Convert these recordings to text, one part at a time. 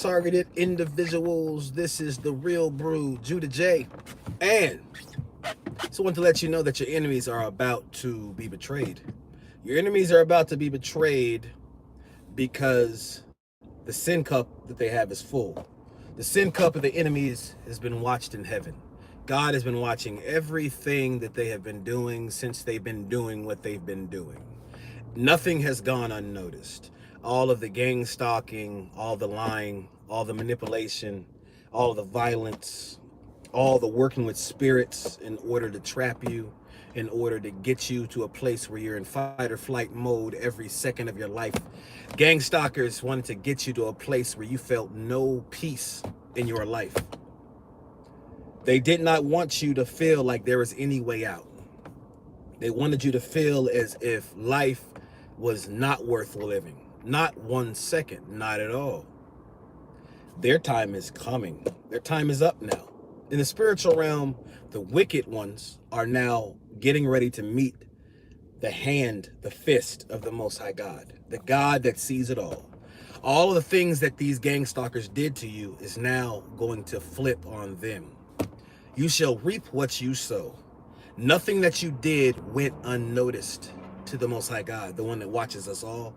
targeted individuals. This is the Real Brew, Judah J. And so I want to let you know that your enemies are about to be betrayed. Your enemies are about to be betrayed because the sin cup that they have is full. The sin cup of the enemies has been watched in heaven. God has been watching everything that they have been doing since they've been doing what they've been doing. Nothing has gone unnoticed. All of the gang stalking, all the lying, all the manipulation, all the violence, all the working with spirits in order to trap you, in order to get you to a place where you're in fight or flight mode every second of your life. Gang stalkers wanted to get you to a place where you felt no peace in your life. They did not want you to feel like there was any way out. They wanted you to feel as if life was not worth living. Not 1 second, not at all. Their time is coming. Their time is up now. In the spiritual realm, the wicked ones are now getting ready to meet the hand, the fist of the Most High God, the God that sees it all. All of the things that these gang stalkers did to you is now going to flip on them. You shall reap what you sow. Nothing that you did went unnoticed to the Most High God, the one that watches us all,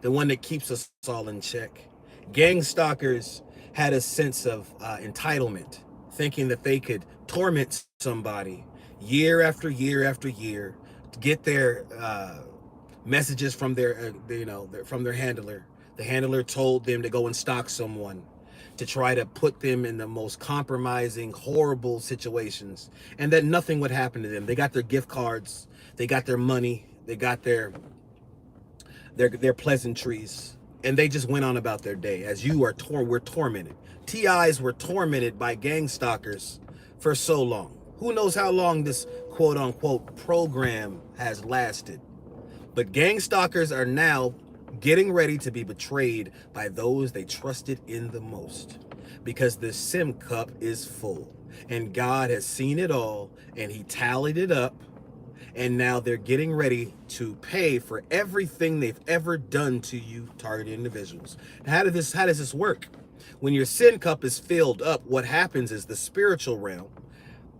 the one that keeps us all in check. Gang stalkers had a sense of entitlement, thinking that they could torment somebody year after year after year to get their messages from from their handler. The handler told them to go and stalk someone, to try to put them in the most compromising, horrible situations, and that nothing would happen to them. They got their gift cards, they got their money, they got their pleasantries, and they just went on about their day. As you are we're tormented. TIs were tormented by gang stalkers for so long. Who knows how long this quote unquote program has lasted? But gang stalkers are now getting ready to be betrayed by those they trusted in the most, because the sim cup is full and God has seen it all and he tallied it up, and now they're getting ready to pay for everything they've ever done to you, targeted individuals. How does this work? When your sin cup is filled up, what happens is the spiritual realm,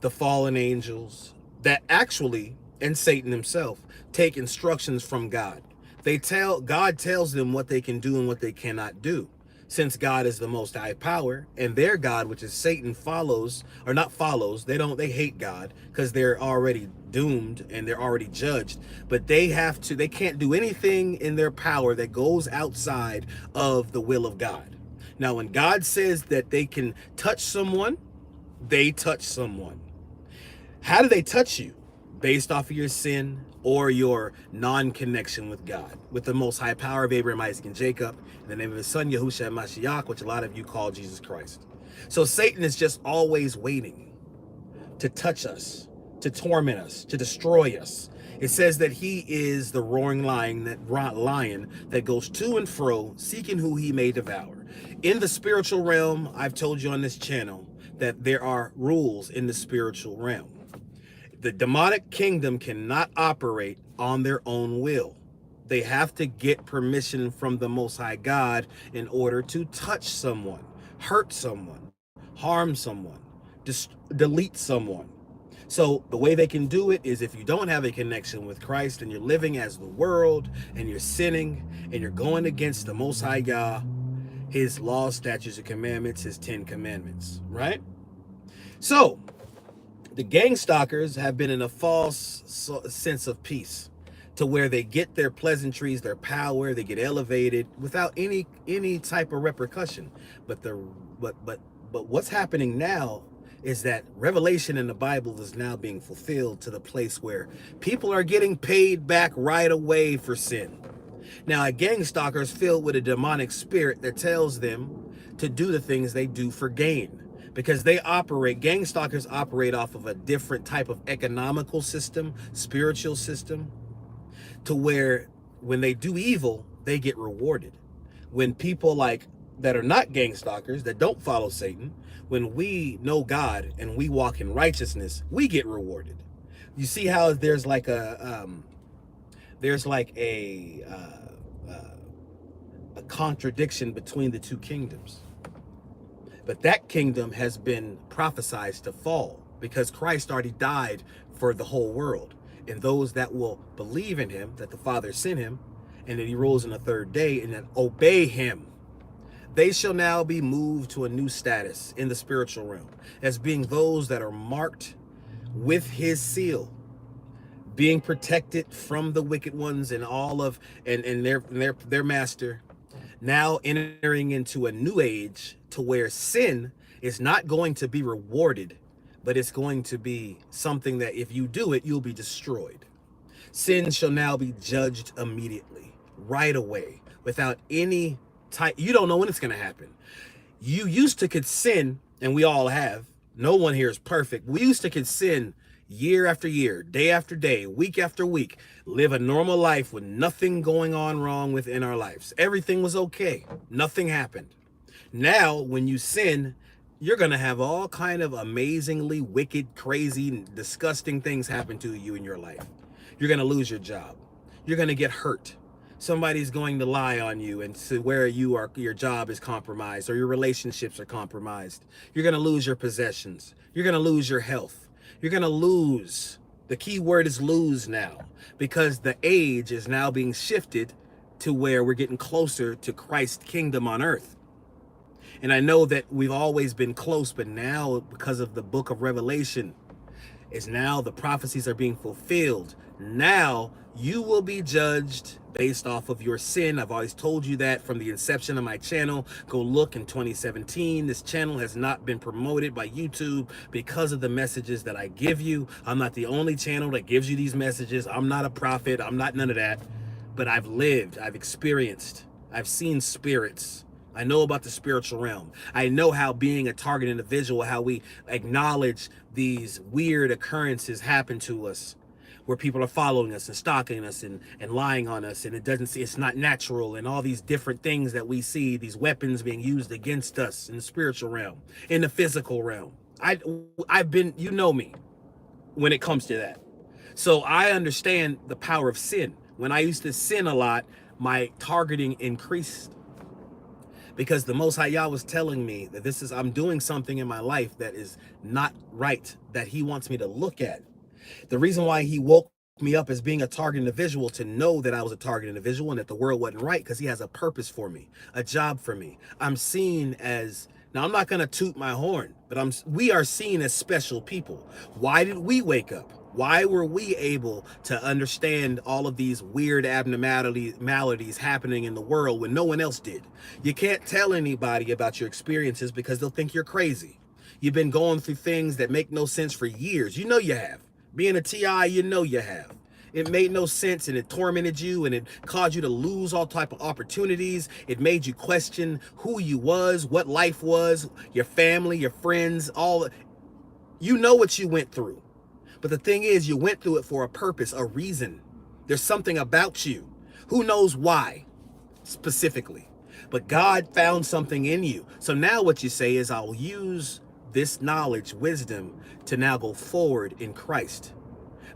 the fallen angels, that actually, and Satan himself, take instructions from God. God tells them what they can do and what they cannot do. Since God is the most high power, and their God, which is Satan, they hate God because they're already doomed and they're already judged. But they can't do anything in their power that goes outside of the will of God. Now, when God says that they can touch someone, they touch someone. How do they touch you? Based off of your sin or your non-connection with God, with the most high power of Abraham, Isaac, and Jacob, in the name of his son, Yahushua Mashiach, which a lot of you call Jesus Christ. So Satan is just always waiting to touch us, to torment us, to destroy us. It says that he is the roaring lion that goes to and fro, seeking who he may devour. In the spiritual realm, I've told you on this channel that there are rules in the spiritual realm. The demonic kingdom cannot operate on their own will. They have to get permission from the Most High God in order to touch someone, hurt someone, harm someone, delete someone. So the way they can do it is if you don't have a connection with Christ and you're living as the world and you're sinning and you're going against the Most High God, his laws, statutes, and commandments, his 10 commandments, right? So the gang stalkers have been in a false sense of peace, to where they get their pleasantries, their power, they get elevated without any type of repercussion. But what's happening now is that revelation in the Bible is now being fulfilled to the place where people are getting paid back right away for sin. Now, a gang stalker is filled with a demonic spirit that tells them to do the things they do for gain, because gang stalkers operate off of a different type of economical system, spiritual system, to where when they do evil, they get rewarded. When people that are not gang stalkers, that don't follow Satan, when we know God and we walk in righteousness, we get rewarded. You see how there's like a contradiction between the two kingdoms. But that kingdom has been prophesied to fall because Christ already died for the whole world. And those that will believe in him, that the Father sent him, and that he rose on the third day, and that obey him, they shall now be moved to a new status in the spiritual realm as being those that are marked with his seal, being protected from the wicked ones and all of and their master, now entering into a new age to where sin is not going to be rewarded, but it's going to be something that if you do it, you'll be destroyed. Sin shall now be judged immediately, right away, without any time. You don't know when it's going to happen. You used to could sin, and we all have. No one here is perfect. We used to could sin year after year, day after day, week after week, live a normal life with nothing going on wrong within our lives. Everything was okay. Nothing happened. Now, when you sin, you're going to have all kind of amazingly wicked, crazy, disgusting things happen to you in your life. You're going to lose your job. You're going to get hurt. Somebody's going to lie on you and to where your job is compromised or your relationships are compromised. You're going to lose your possessions. You're going to lose your health. You're going to lose. The key word is lose now, because the age is now being shifted to where we're getting closer to Christ's kingdom on earth. And I know that we've always been close, but now because of the book of Revelation, is now the prophecies are being fulfilled. Now you will be judged based off of your sin. I've always told you that from the inception of my channel. Go look in 2017. This channel has not been promoted by YouTube because of the messages that I give you. I'm not the only channel that gives you these messages. I'm not a prophet. I'm not none of that. But I've lived, I've experienced, I've seen spirits. I know about the spiritual realm. I know how being a target individual, how we acknowledge these weird occurrences happen to us, where people are following us and stalking us and lying on us, and it's not natural, and all these different things that we see, these weapons being used against us in the spiritual realm, in the physical realm. I've been, you know me, when it comes to that. So I understand the power of sin. When I used to sin a lot, my targeting increased, because the Most High Yah was telling me that I'm doing something in my life that is not right, that he wants me to look at. The reason why he woke me up as being a target individual, to know that I was a target individual and that the world wasn't right, because he has a purpose for me, a job for me. I'm seen as, now I'm not going to toot my horn, but we are seen as special people. Why did we wake up? Why were we able to understand all of these weird abnormalities happening in the world when no one else did? You can't tell anybody about your experiences because they'll think you're crazy. You've been going through things that make no sense for years. You know you have. Being a TI, you know you have. It made no sense, and it tormented you, and it caused you to lose all type of opportunities. It made you question who you was, what life was, your family, your friends, all. You know what you went through. But the thing is, you went through it for a purpose, a reason. There's something about you. Who knows why specifically? But God found something in you. So now what you say is, I'll use this knowledge, wisdom, to now go forward in Christ.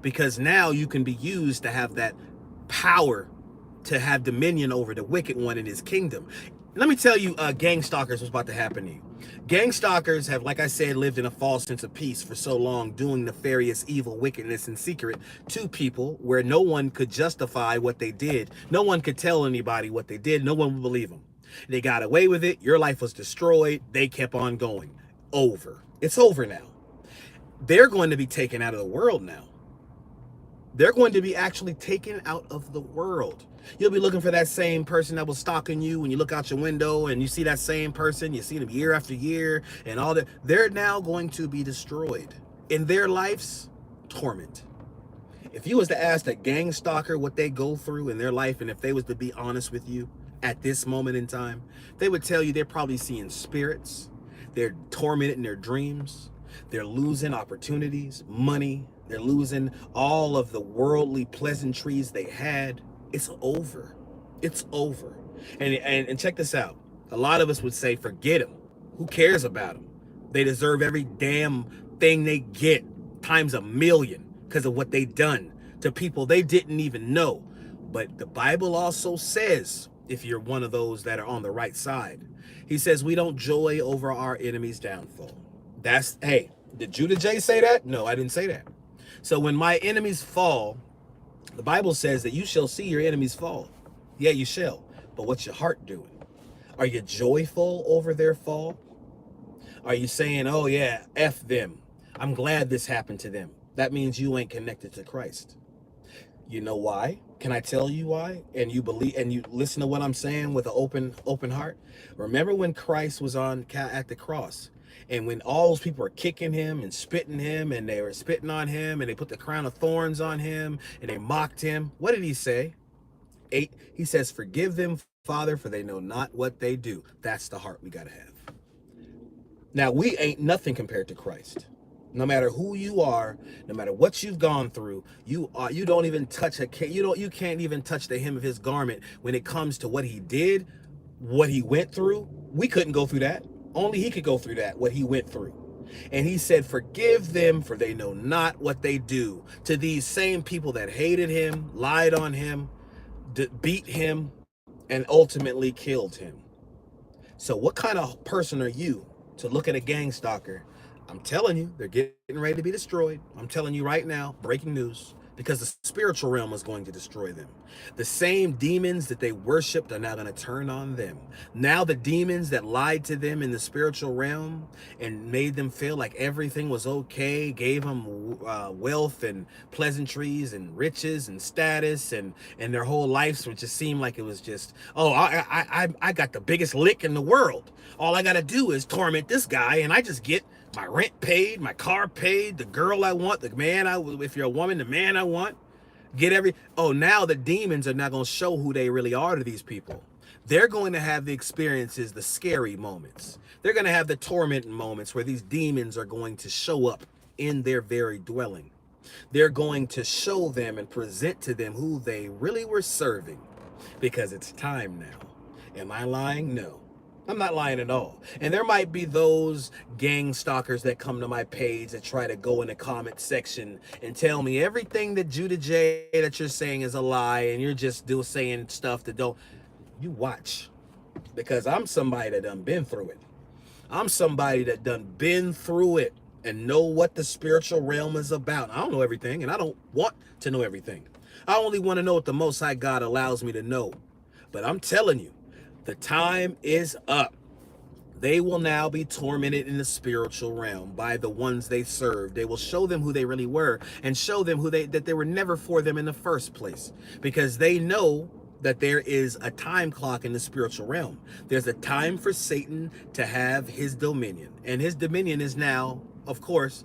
Because now you can be used to have that power to have dominion over the wicked one in his kingdom. Let me tell you, gang stalkers, what's about to happen to you. Gang stalkers have, like I said, lived in a false sense of peace for so long, doing nefarious, evil, wickedness in secret to people where no one could justify what they did. No one could tell anybody what they did. No one would believe them. They got away with it. Your life was destroyed. They kept on going. Over. It's over now. They're going to be taken out of the world now. They're going to be actually taken out of the world. You'll be looking for that same person that was stalking you when you look out your window and you see that same person, you see them year after year and all that. They're now going to be destroyed. In their life's torment. If you was to ask a gang stalker what they go through in their life, and if they was to be honest with you at this moment in time, they would tell you they're probably seeing spirits. They're tormented in their dreams. They're losing opportunities, money. They're losing all of the worldly pleasantries they had. It's over. It's over. And check this out. A lot of us would say, forget them. Who cares about them? They deserve every damn thing they get times a million because of what they done to people they didn't even know. But the Bible also says, if you're one of those that are on the right side, He says we don't joy over our enemy's downfall. That's, hey, did Judah J say that? No, I didn't say that. So when my enemies fall, the Bible says that you shall see your enemies fall. Yeah, you shall. But what's your heart doing? Are you joyful over their fall? Are you saying, oh yeah, F them, I'm glad this happened to them? That means you ain't connected to Christ. You know why? Can I tell you why? And you believe and you listen to what I'm saying with an open heart. Remember when Christ was at the cross, and when all those people were kicking him and spitting him, and they were spitting on him, and they put the crown of thorns on him, and they mocked him. What did he say? 8. He says, "Forgive them, Father, for they know not what they do." That's the heart we gotta have. Now, we ain't nothing compared to Christ. No matter who you are, no matter what you've gone through, you don't even touch you can't even touch the hem of his garment when it comes to what he did, what he went through. We couldn't go through that. Only he could go through that, what he went through. And he said, "Forgive them, for they know not what they do." To these same people that hated him, lied on him, beat him, and ultimately killed him. So what kind of person are you to look at a gang stalker? I'm telling you, they're getting ready to be destroyed. I'm telling you right now, breaking news, because the spiritual realm is going to destroy them. The same demons that they worshiped are now going to turn on them. Now the demons that lied to them in the spiritual realm and made them feel like everything was okay, gave them wealth and pleasantries and riches and status, and their whole lives would just seem like it was just, oh, I got the biggest lick in the world. All I got to do is torment this guy, and I just get my rent paid, my car paid, the girl I want, the man if you're a woman, the man I want, now the demons are not going to show who they really are to these people. They're going to have the experiences, the scary moments. They're going to have the tormenting moments where these demons are going to show up in their very dwelling. They're going to show them and present to them who they really were serving, because it's time now. Am I lying? No. I'm not lying at all. And there might be those gang stalkers that come to my page that try to go in the comment section and tell me everything that Judah J that you're saying is a lie, and you're just saying stuff that don't. You watch, because I'm somebody that done been through it. I'm somebody that done been through it and know what the spiritual realm is about. I don't know everything, and I don't want to know everything. I only want to know what the Most High God allows me to know. But I'm telling you, the time is up. They will now be tormented in the spiritual realm by the ones they serve. They will show them who they really were, and show them that they were never for them in the first place, because they know that there is a time clock in the spiritual realm. There's a time for Satan to have his dominion, and his dominion is now, of course,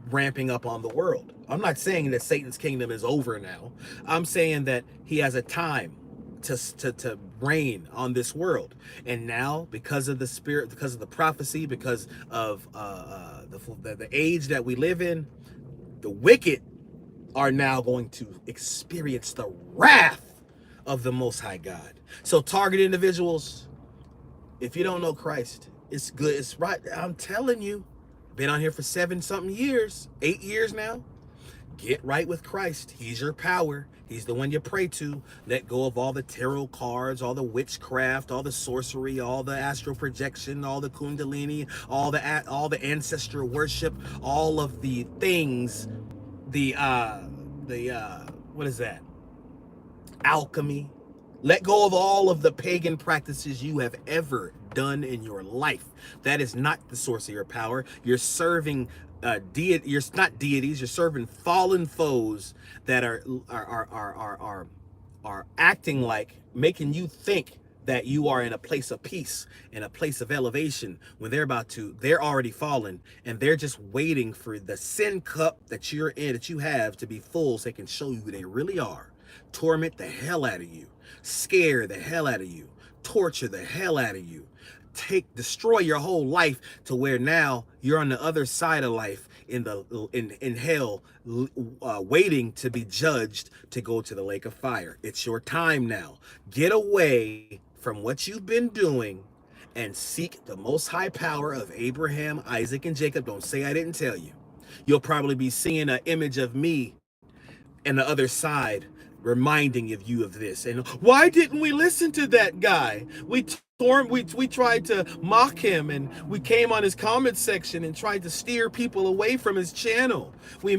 ramping up on the world. I'm not saying that Satan's kingdom is over now. I'm saying that he has a time to reign on this world. And now, because of the spirit, because of the prophecy, because of the age that we live in, the wicked are now going to experience the wrath of the Most High God. So target individuals, if you don't know Christ, it's good, it's right. I'm telling you, been on here for 7-something years, 8 years now. Get right with Christ. He's your power. He's the one you pray to. Let go of all the tarot cards, all the witchcraft, all the sorcery, all the astral projection, all the kundalini, all the ancestor worship, all of the things, what is that? Alchemy. Let go of all of the pagan practices you have ever done in your life. That is not the source of your power. You're serving you're not deities. You're serving fallen foes that are acting like, making you think that you are in a place of peace, in a place of elevation, when they're already fallen, and they're just waiting for the sin cup that you're in, that you have, to be full, so they can show you who they really are. Torment the hell out of you, scare the hell out of you, torture the hell out of you, destroy your whole life, to where now you're on the other side of life, in hell, waiting to be judged to go to the lake of fire. It's your time now. Get away from what you've been doing and seek the Most High power of Abraham, Isaac, and Jacob. Don't say I didn't tell you. You'll probably be seeing an image of me and the other side, reminding you of this. And why didn't we listen to that guy? We tried to mock him, and we came on his comment section and tried to steer people away from his channel. We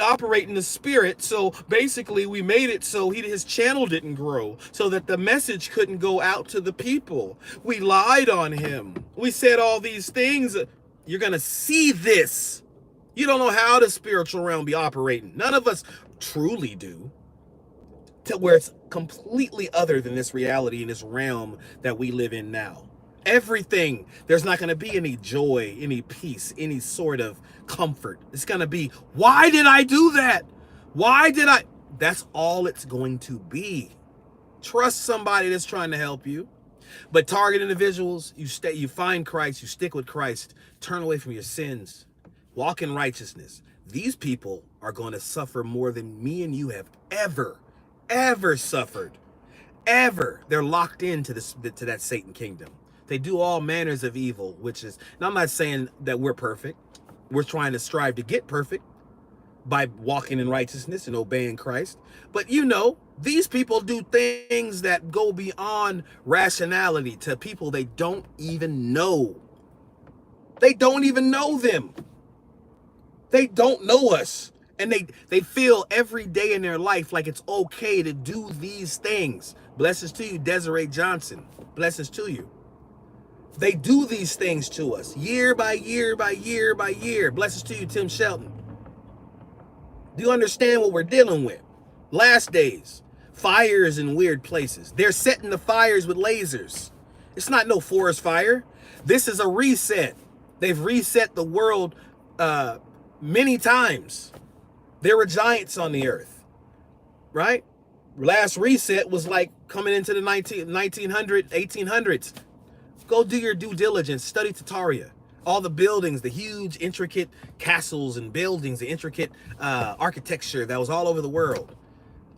operate in the spirit, so basically we made it so his channel didn't grow, so that the message couldn't go out to the people. We lied on him. We said all these things. You're gonna see this. You don't know how the spiritual realm be operating. None of us truly do. To where it's completely other than this reality in this realm that we live in now. Everything, there's not going to be any joy, any peace, any sort of comfort. It's going to be, why did I do that? Why did I? That's all it's going to be. Trust somebody that's trying to help you. But target individuals, you find Christ, you stick with Christ, turn away from your sins, walk in righteousness. These people are going to suffer more than me and you have ever suffered. Ever. They're locked into that Satan kingdom. They do all manners of evil, which is, and I'm not saying that we're perfect. We're trying to strive to get perfect by walking in righteousness and obeying Christ. But these people do things that go beyond rationality to people they don't even know. They don't even know them. They don't know us. And they feel every day in their life like it's okay to do these things. Blessings to you, Desiree Johnson. Blessings to you. They do these things to us year by year by year by year. Blessings to you, Tim Shelton. Do you understand what we're dealing with? Last days, fires in weird places. They're setting the fires with lasers. It's not no forest fire. This is a reset. They've reset the world many times. There were giants on the earth, right? Last reset was like coming into the 1800s. Go do your due diligence, study Tartaria. All the buildings, the huge, intricate castles and buildings, the intricate architecture that was all over the world.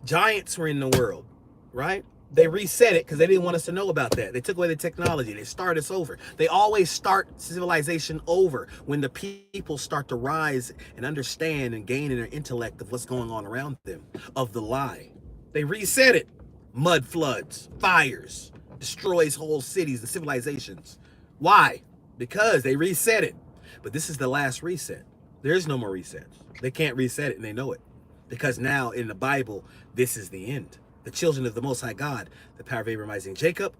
Giants were in the world, right? They reset it because they didn't want us to know about that. They took away the technology. They start us over. They always start civilization over when the people start to rise and understand and gain in their intellect of what's going on around them, of the lie. They reset it. Mud floods, fires, destroys whole cities and civilizations. Why? Because they reset it. But this is the last reset. There is no more resets. They can't reset it, and they know it. Because now in the Bible, this is the end. The children of the Most High God, the power of Abraham, Isaac, and Jacob,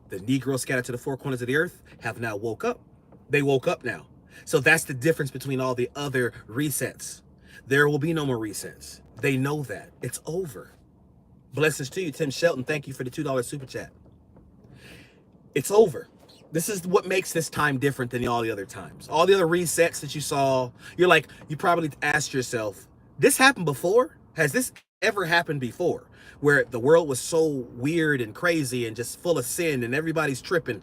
the Negroes scattered to the four corners of the earth, have now woke up. They woke up now. So that's the difference between all the other resets. There will be no more resets. They know that. It's over. Blessings to you, Tim Shelton. Thank you for the $2 super chat. It's over. This is what makes this time different than all the other times. All the other resets that you saw, you probably asked yourself, this happened before? Has this ever happened before? Where the world was so weird and crazy and just full of sin and everybody's tripping.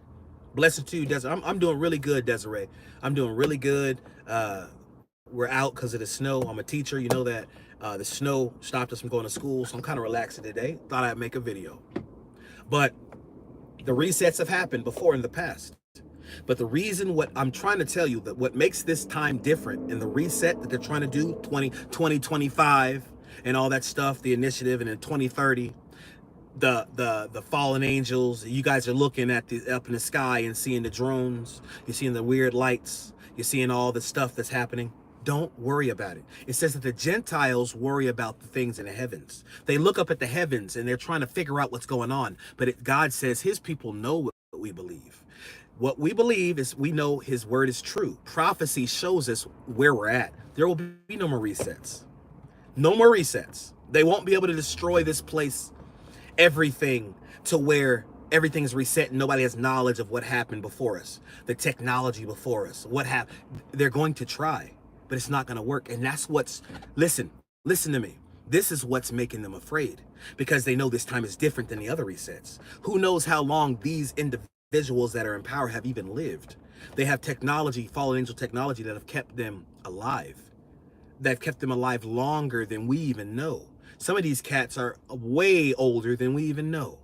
Blessings to you, Desiree. I'm doing really good, Desiree. I'm doing really good. We're out because of the snow. I'm a teacher, you know that. The snow stopped us from going to school, so I'm kind of relaxing today. Thought I'd make a video. But the resets have happened before in the past. But the reason, what I'm trying to tell you, that what makes this time different in the reset that they're trying to do, 2025 and all that stuff, the initiative, and in 2030, the fallen angels, you guys are looking at up in the sky and seeing the drones, you're seeing the weird lights, you're seeing all the stuff that's happening. Don't worry about it. It says that the Gentiles worry about the things in the heavens. They look up at the heavens and they're trying to figure out what's going on. But God says his people know what we believe. What we believe is we know his word is true. Prophecy shows us where we're at. There will be no more resets. No more resets. They won't be able to destroy this place, everything, to where everything is reset and nobody has knowledge of what happened before us. The technology before us. What happened. They're going to try, but it's not going to work. And that's what's, listen to me. This is what's making them afraid, because they know this time is different than the other resets. Who knows how long these individuals that are in power have even lived. They have technology, fallen angel technology, that have kept them alive. That have kept them alive longer than we even know. Some of these cats are way older than we even know.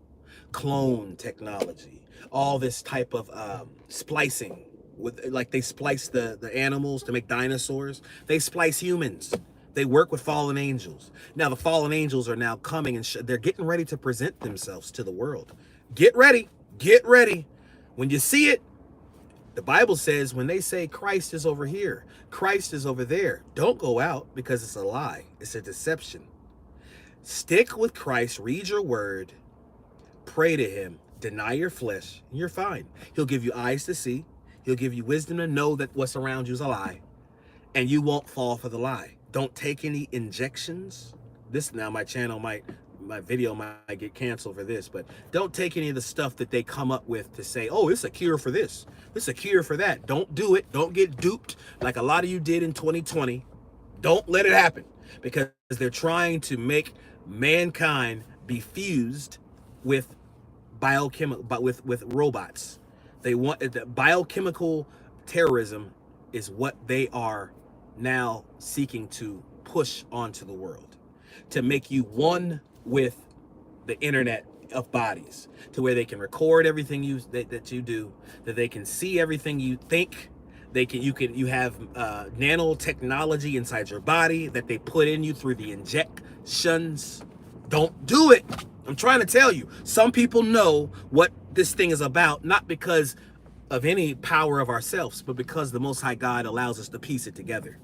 Clone technology, all this type of splicing, with like they splice the animals to make dinosaurs. They splice humans. They work with fallen angels. Now the fallen angels are now coming and they're getting ready to present themselves to the world. Get ready. Get ready. When you see it, the Bible says when they say Christ is over here, Christ is over there, don't go out, because it's a lie. It's a deception. Stick with Christ, read your word, pray to him, deny your flesh, and you're fine. He'll give you eyes to see. He'll give you wisdom to know that what's around you is a lie, and you won't fall for the lie. Don't take any injections. This now, my video might get canceled for this, but don't take any of the stuff that they come up with to say, oh, it's a cure for this, it's a cure for that. Don't do it. Don't get duped like a lot of you did in 2020. Don't let it happen, because they're trying to make mankind be fused with with robots. They want the biochemical terrorism is what they are now seeking to push onto the world, to make you one with the internet of bodies, to where they can record everything that you do, that they can see everything you think. You have nanotechnology inside your body that they put in you through the injections. Don't do it. I'm trying to tell you, some people know what this thing is about, not because of any power of ourselves, but because the Most High God allows us to piece it together.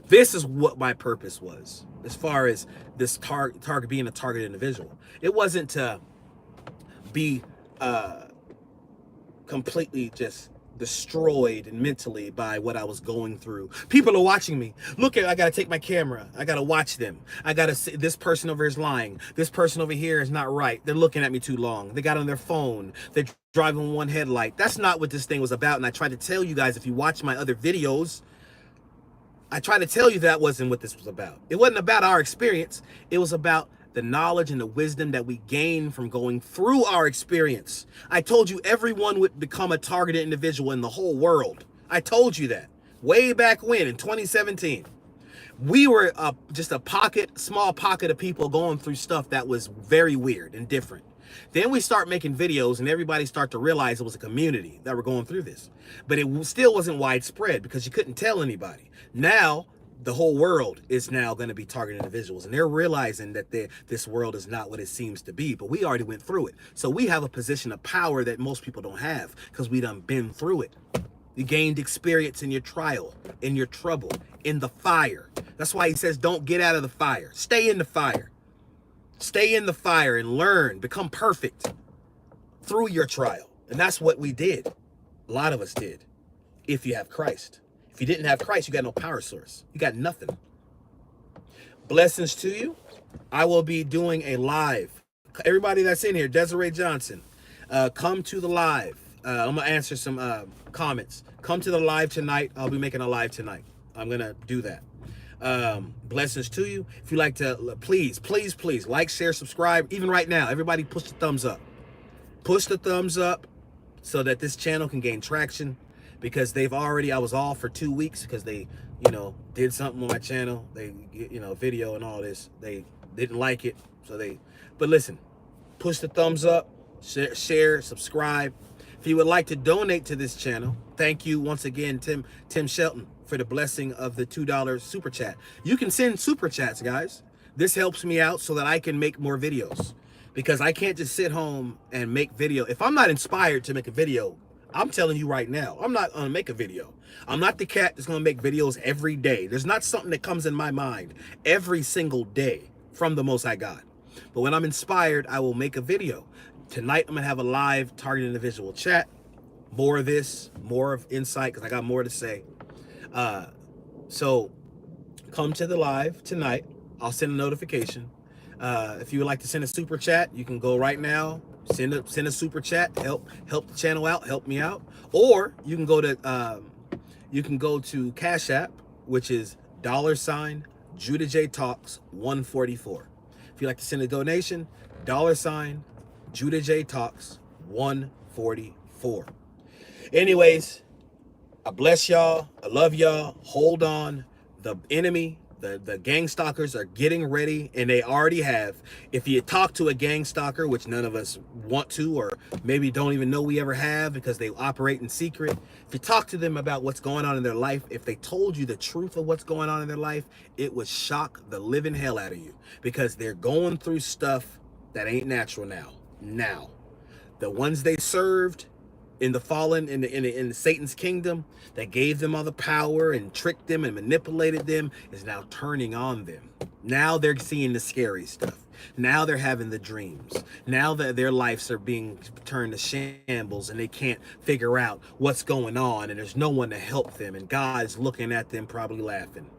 This is what my purpose was, as far as this target being a targeted individual. It wasn't to be completely just destroyed mentally by what I was going through. People are watching me. Look, I gotta take my camera. I gotta watch them. I gotta see, this person over here is lying. This person over here is not right. They're looking at me too long. They got on their phone. They're driving one headlight. That's not what this thing was about. And I tried to tell you guys, if you watch my other videos, I tried to tell you that wasn't what this was about. It wasn't about our experience. It was about the knowledge and the wisdom that we gain from going through our experience. I told you everyone would become a targeted individual in the whole world. I told you that way back when, in 2017. We were just a small pocket of people going through stuff that was very weird and different. Then we start making videos and everybody start to realize it was a community that were going through this. But it still wasn't widespread because you couldn't tell anybody. Now, the whole world is now going to be targeted individuals, and they're realizing that this world is not what it seems to be, but we already went through it. So we have a position of power that most people don't have because we done been through it. You gained experience in your trial, in your trouble, in the fire. That's why he says don't get out of the fire. Stay in the fire. Stay in the fire and learn, become perfect through your trial. And that's what we did. A lot of us did, if you have Christ. If you didn't have Christ, you got no power source. You got nothing. Blessings to you. I will be doing a live. Everybody that's in here, Desiree Johnson, come to the live. I'm going to answer some comments. Come to the live tonight. I'll be making a live tonight. I'm going to do that. Blessings to you. If you like to, please like, share, subscribe. Even right now, everybody push the thumbs up. Push the thumbs up so that this channel can gain traction. Because I was off for 2 weeks because they, did something on my channel. They, video and all this. They didn't like it. But listen, push the thumbs up, share, subscribe. If you would like to donate to this channel, thank you once again, Tim Shelton, for the blessing of the $2 super chat. You can send super chats, guys. This helps me out so that I can make more videos. Because I can't just sit home and make video. If I'm not inspired to make a video, I'm telling you right now, I'm not gonna make a video. I'm not the cat that's gonna make videos every day. There's not something that comes in my mind every single day from the Most High God. But when I'm inspired, I will make a video. Tonight, I'm gonna have a live targeted individual chat. More of this, more of insight, because I got more to say. So come to the live tonight. I'll send a notification. If you would like to send a super chat, you can go right now. Send a super chat, help the channel out, help me out. Or you can go to Cash App, which is $Judah J Talks 144. If you'd like to send a donation, $Judah J Talks 144. Anyways, I bless y'all. I love y'all. Hold on. The enemy The gang stalkers are getting ready, and they already have. If you talk to a gang stalker, which none of us want to, or maybe don't even know we ever have because they operate in secret, if you talk to them about what's going on in their life, if they told you the truth of what's going on in their life, it would shock the living hell out of you, because they're going through stuff that ain't natural now. The ones they served in the fallen, in Satan's kingdom, that gave them all the power and tricked them and manipulated them, is now turning on them. Now they're seeing the scary stuff. Now they're having the dreams. Now that their lives are being turned to shambles, and they can't figure out what's going on, and there's no one to help them, and God's looking at them probably laughing.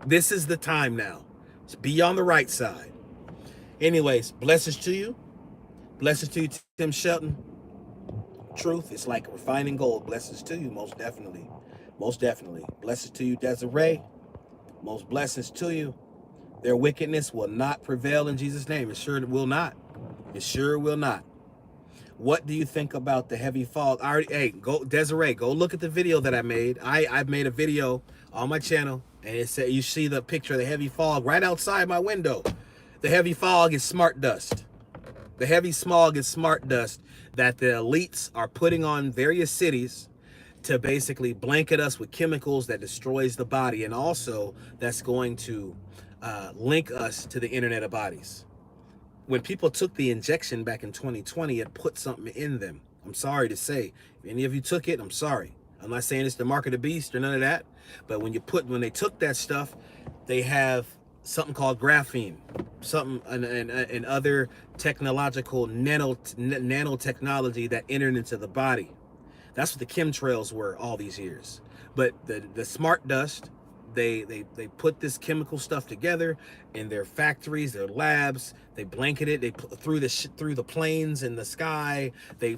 This is the time now. So be on the right side. Anyways, blessings to you. Blessings to you, Tim Shelton. Truth is like refining gold. Blessings to you, most definitely. Most definitely. Blessings to you, Desiree. Most blessings to you. Their wickedness will not prevail in Jesus' name. It sure will not. It sure will not. What do you think about the heavy fog? Hey, go, Desiree, go look at the video that I made. I've made a video on my channel, and it said, you see the picture of the heavy fog right outside my window. The heavy fog is smart dust. The heavy smog is smart dust that the elites are putting on various cities to basically blanket us with chemicals that destroys the body, and also that's going to link us to the Internet of Bodies. When people took the injection back in 2020, it put something in them. I'm sorry to say. If any of you took it, I'm sorry. I'm not saying it's the mark of the beast or none of that, but when they took that stuff, they have something called graphene, something and other technological nanotechnology that entered into the body. That's what the chemtrails were all these years. But the smart dust, they put this chemical stuff together in their factories, their labs. They blanket it. They through the planes in the sky. They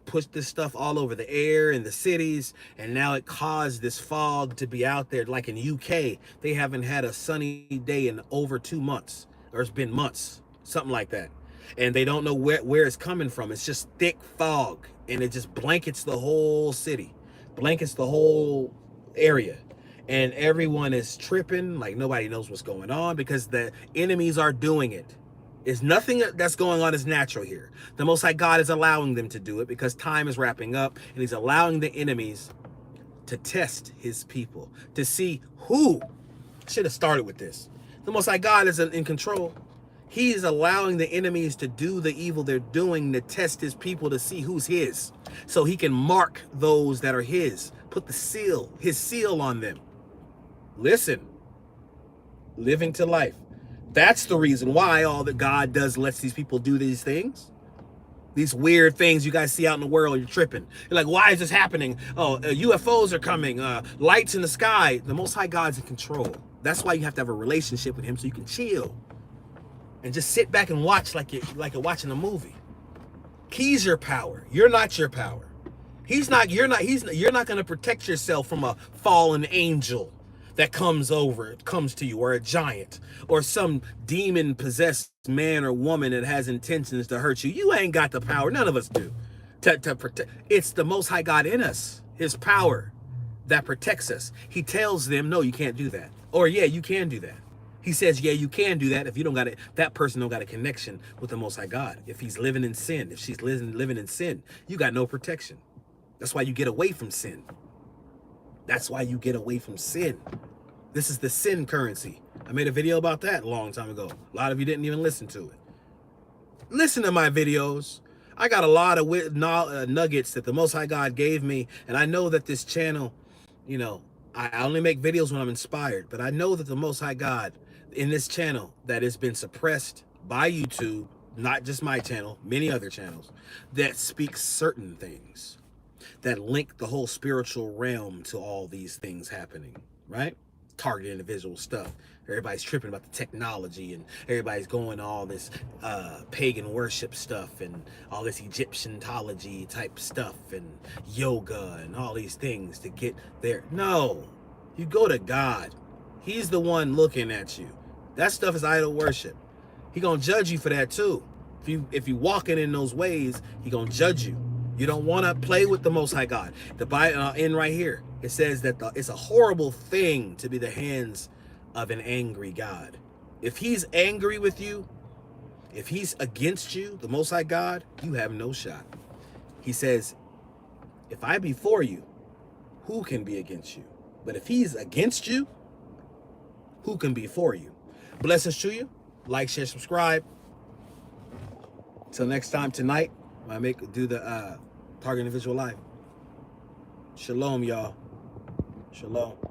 pushed this stuff all over the air in the cities, and now it caused this fog to be out there. Like in UK, they haven't had a sunny day in over 2 months, or it's been months, something like that. And they don't know where it's coming from. It's just thick fog, and it just blankets the whole city, blankets the whole area. And everyone is tripping, like nobody knows what's going on, because the enemies are doing it. It's nothing that's going on is natural here. The Most High God is allowing them to do it because time is wrapping up, and he's allowing the enemies to test his people, to see who should have started with this. The Most High God is in control. He is allowing the enemies to do the evil they're doing to test his people, to see who's his, so he can mark those that are his, put the seal, his seal on them. Listen, living to life. That's the reason why all that God does lets these people do these things. These weird things you guys see out in the world, you're tripping. You're like, why is this happening? Oh, UFOs are coming, lights in the sky. The Most High God's in control. That's why you have to have a relationship with him, so you can chill and just sit back and watch like you're watching a movie. He's your power. You're not your power. You're not going to protect yourself from a fallen angel that comes to you, or a giant, or some demon-possessed man or woman that has intentions to hurt you. You ain't got the power. None of us do. To protect. It's the Most High God in us, his power, that protects us. He tells them, no, you can't do that. Or, yeah, you can do that. He says, yeah, you can do that if you don't got it. That person don't got a connection with the Most High God. If he's living in sin, if she's living in sin, you got no protection. That's why you get away from sin. That's why you get away from sin. This is the sin currency. I made a video about that a long time ago. A lot of you didn't even listen to it. Listen to my videos. I got a lot of nuggets that the Most High God gave me, and I know that this channel, I only make videos when I'm inspired, but I know that the Most High God in this channel that has been suppressed by YouTube, not just my channel, many other channels, that speak certain things, that link the whole spiritual realm to all these things happening, right? Target individual stuff. Everybody's tripping about the technology, and everybody's going all this pagan worship stuff and all this Egyptianology type stuff and yoga and all these things to get there. No, you go to God. He's the one looking at you. That stuff is idol worship. He gonna judge you for that too. If you walking in those ways, he gonna judge you. You don't want to play with the Most High God. The Bible, in right here, it says that it's a horrible thing to be the hands of an angry God. If he's angry with you, if he's against you, the Most High God, you have no shot. He says, if I be for you, who can be against you? But if he's against you, who can be for you? Blessings to you. Like, share, subscribe. Till next time tonight, when I do the Target Individual Live. Shalom, y'all. Shalom.